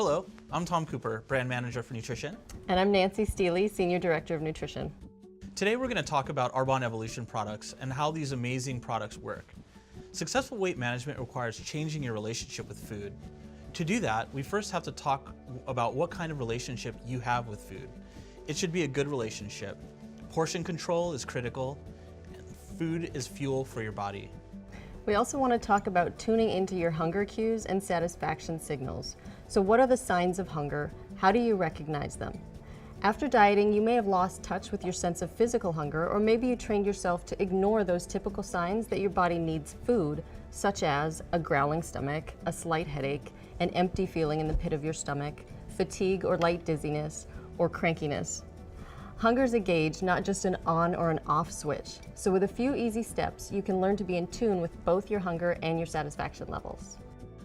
Hello, I'm Tom Cooper, Brand Manager for Nutrition. And I'm Nancy Steele, Senior Director of Nutrition. Today we're going to talk about Arbonne Evolution products and how these amazing products work. Successful weight management requires changing your relationship with food. To do that, we first have to talk about what kind of relationship you have with food. It should be a good relationship. Portion control is critical, and food is fuel for your body. We also want to talk about tuning into your hunger cues and satisfaction signals. So what are the signs of hunger? How do you recognize them? After dieting, you may have lost touch with your sense of physical hunger, or maybe you trained yourself to ignore those typical signs that your body needs food, such as a growling stomach, a slight headache, an empty feeling in the pit of your stomach, fatigue or light dizziness, or crankiness. Hunger is a gauge, not just an on or an off switch. So with a few easy steps, you can learn to be in tune with both your hunger and your satisfaction levels.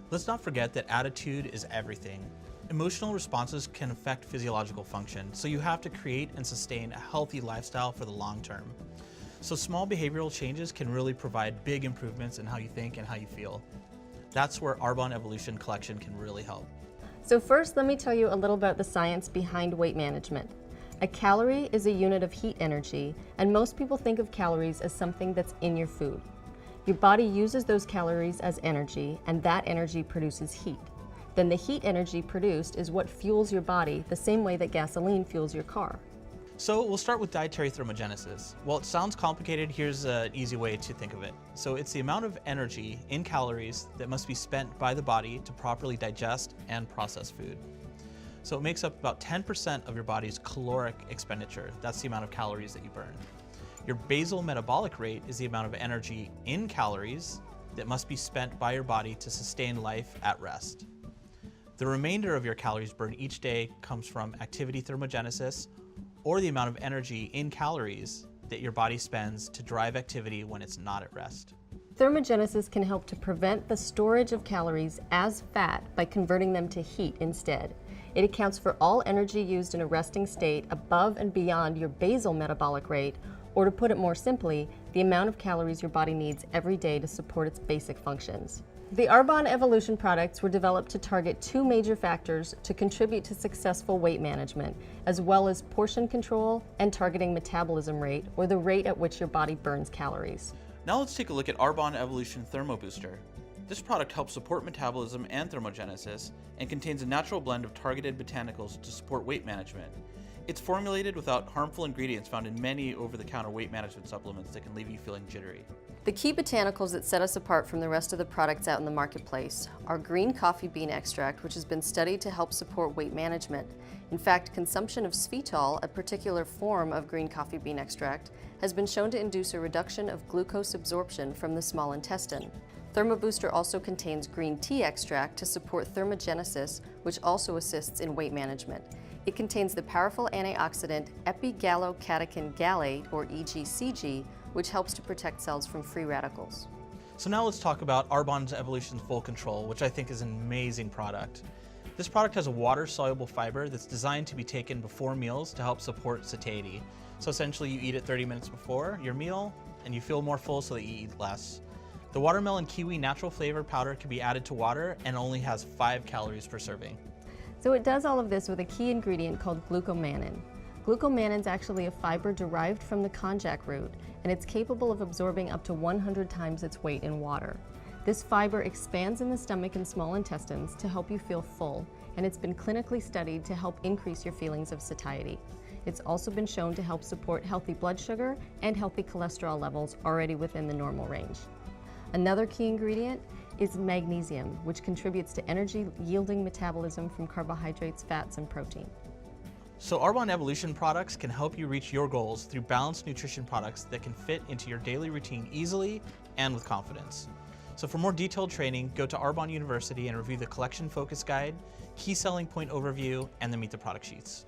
Let's not forget that attitude is everything. Emotional responses can affect physiological function, so you have to create and sustain a healthy lifestyle for the long term. So small behavioral changes can really provide big improvements in how you think and how you feel. That's where Arbonne Evolution Collection can really help. So first, let me tell you a little about the science behind weight management. A calorie is a unit of heat energy, and most people think of calories as something that's in your food. Your body uses those calories as energy, and that energy produces heat. Then the heat energy produced is what fuels your body the same way that gasoline fuels your car. So we'll start with dietary thermogenesis. While it sounds complicated, here's an easy way to think of it. So it's the amount of energy in calories that must be spent by the body to properly digest and process food. So it makes up about 10% of your body's caloric expenditure. That's the amount of calories that you burn. Your basal metabolic rate is the amount of energy in calories that must be spent by your body to sustain life at rest. The remainder of your calories burned each day comes from activity thermogenesis, or the amount of energy in calories that your body spends to drive activity when it's not at rest. Thermogenesis can help to prevent the storage of calories as fat by converting them to heat instead. It accounts for all energy used in a resting state above and beyond your basal metabolic rate, or to put it more simply, the amount of calories your body needs every day to support its basic functions. The Arbonne Evolution products were developed to target two major factors to contribute to successful weight management, as well as portion control and targeting metabolism rate, or the rate at which your body burns calories. Now let's take a look at Arbonne Evolution Thermo Booster. This product helps support metabolism and thermogenesis and contains a natural blend of targeted botanicals to support weight management. It's formulated without harmful ingredients found in many over-the-counter weight management supplements that can leave you feeling jittery. The key botanicals that set us apart from the rest of the products out in the marketplace are green coffee bean extract, which has been studied to help support weight management. In fact, consumption of sfetal, a particular form of green coffee bean extract, has been shown to induce a reduction of glucose absorption from the small intestine. Thermo Booster also contains green tea extract to support thermogenesis, which also assists in weight management. It contains the powerful antioxidant epigallocatechin gallate, or EGCG, which helps to protect cells from free radicals. So now let's talk about Arbonne's Evolution Full Control, which I think is an amazing product. This product has a water-soluble fiber that's designed to be taken before meals to help support satiety. So essentially you eat it 30 minutes before your meal and you feel more full so that you eat less. The watermelon kiwi natural flavor powder can be added to water and only has 5 calories per serving. So it does all of this with a key ingredient called glucomannan. Glucomannan is actually a fiber derived from the konjac root, and it's capable of absorbing up to 100 times its weight in water. This fiber expands in the stomach and small intestines to help you feel full, and it's been clinically studied to help increase your feelings of satiety. It's also been shown to help support healthy blood sugar and healthy cholesterol levels already within the normal range. Another key ingredient is magnesium, which contributes to energy-yielding metabolism from carbohydrates, fats, and protein. So Arbonne Evolution products can help you reach your goals through balanced nutrition products that can fit into your daily routine easily and with confidence. So for more detailed training, go to Arbonne University and review the Collection Focus Guide, Key Selling Point Overview, and the Meet the Product Sheets.